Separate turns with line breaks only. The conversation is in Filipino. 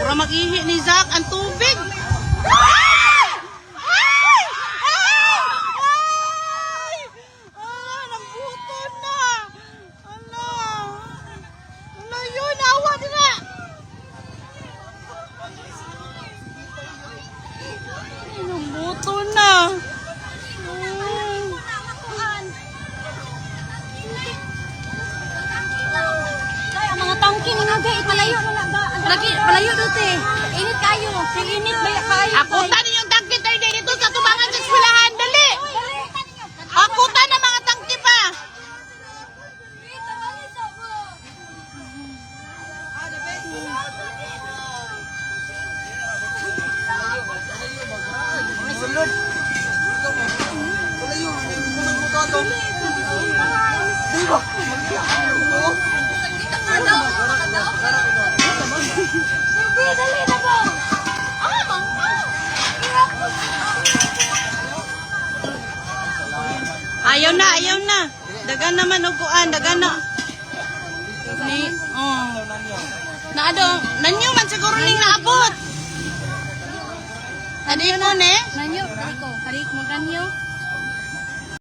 Mura mag-ihi ni Zack ang tubig. Nambuton na. Ala yun, awa nila. Nambuton na.
Mga tangki ni nga gay, palayo na lang. Lagi, palayo dote. Init kayo. Si init ba kayo?
Akutan yung tangki tayo dito sa tubangan sa eskwelahan. Dali. Akutan na mga tangki pa. Ayaw na. Dagan naman upuan, dagan na. Ni, naado, nanyo man siguro ning naabot. Ano yun mo, ne?
Nanyo, tarik mo ganyo.